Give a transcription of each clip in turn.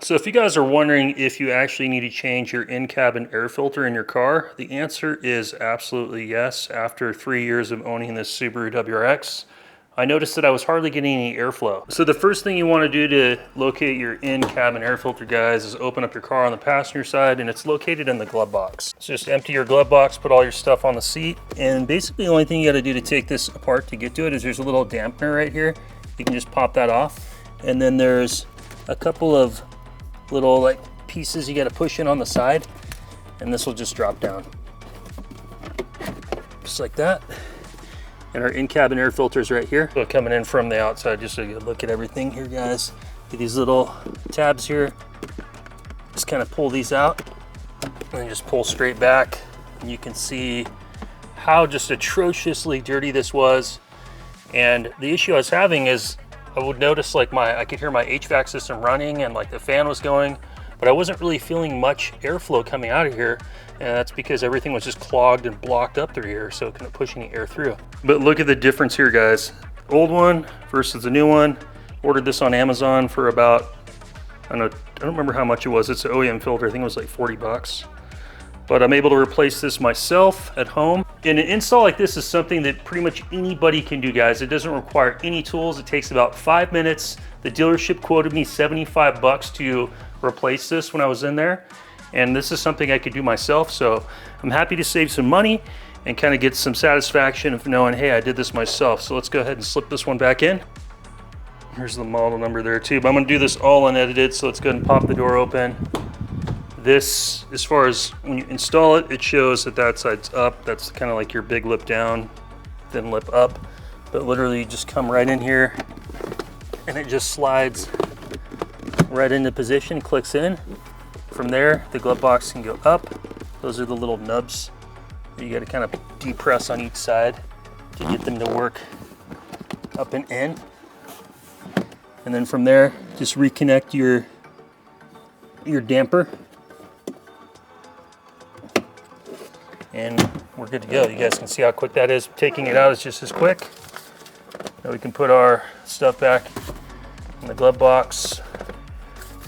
So if you guys are wondering if you actually need to change your in-cabin air filter in your car, the answer is absolutely yes. After 3 years of owning this Subaru WRX, I noticed that I was hardly getting any airflow. So the first thing you want to do to locate your in-cabin air filter, guys, is open up your car on the passenger side, and it's located in the glove box. So just empty your glove box, put all your stuff on the seat, and basically the only thing you got to do to take this apart to get to it is there's a little dampener right here. You can just pop that off, and then there's a couple of little like pieces you got to push in on the side, and this will just drop down just like that. And our in-cabin air filters right here. So coming in from the outside, just so you look at everything here, guys. Get these little tabs here, just kind of pull these out and just pull straight back, and you can see how just atrociously dirty this was. And the issue I was having is I would notice like I could hear my HVAC system running and like the fan was going, but I wasn't really feeling much airflow coming out of here. And that's because everything was just clogged and blocked up through here, so it couldn't push any air through. But look at the difference here, guys. Old one versus the new one. Ordered this on Amazon for about, I don't remember how much it was. It's an OEM filter, I think it was like 40 bucks. But I'm able to replace this myself at home. And an install like this is something that pretty much anybody can do, guys. It doesn't require any tools. It takes about 5 minutes. The dealership quoted me 75 bucks to replace this when I was in there. And this is something I could do myself. So I'm happy to save some money and kind of get some satisfaction of knowing, hey, I did this myself. So let's go ahead and slip this one back in. Here's the model number there too, but I'm gonna do this all unedited. So let's go ahead and pop the door open. This, as far as when you install it, it shows that that side's up. That's kind of like your big lip down, thin lip up. But literally you just come right in here and it just slides right into position, clicks in. From there, the glove box can go up. Those are the little nubs that you got to kind of depress on each side to get them to work up and in. And then from there, just reconnect your damper. And we're good to go. You guys can see how quick that is. Taking it out is just as quick. Now we can put our stuff back in the glove box,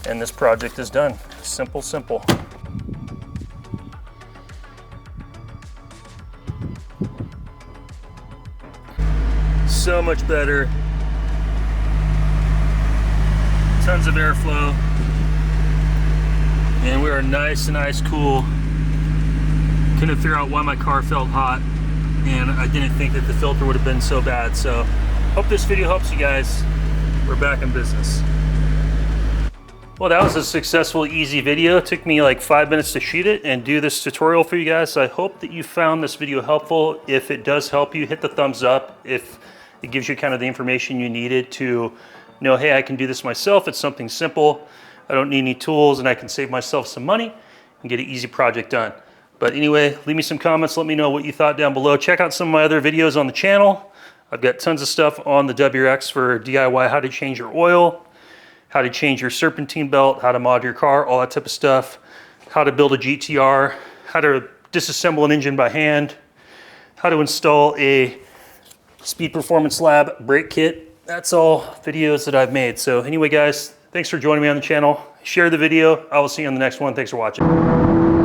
and this project is done. Simple, simple. So much better. Tons of airflow. And we are nice and ice cool. Couldn't figure out why my car felt hot, and I didn't think that the filter would have been so bad. So hope this video helps you guys. We're back in business. Well, that was a successful, easy video. It took me like 5 minutes to shoot it and do this tutorial for you guys. So I hope that you found this video helpful. If it does help you, hit the thumbs up. If it gives you kind of the information you needed to know, hey, I can do this myself. It's something simple. I don't need any tools, and I can save myself some money and get an easy project done. But anyway, leave me some comments. Let me know what you thought down below. Check out some of my other videos on the channel. I've got tons of stuff on the WRX for DIY, how to change your oil, how to change your serpentine belt, how to mod your car, all that type of stuff, how to build a GTR, how to disassemble an engine by hand, how to install a Speed Performance Lab brake kit. That's all videos that I've made. So anyway, guys, thanks for joining me on the channel. Share the video. I will see you on the next one. Thanks for watching.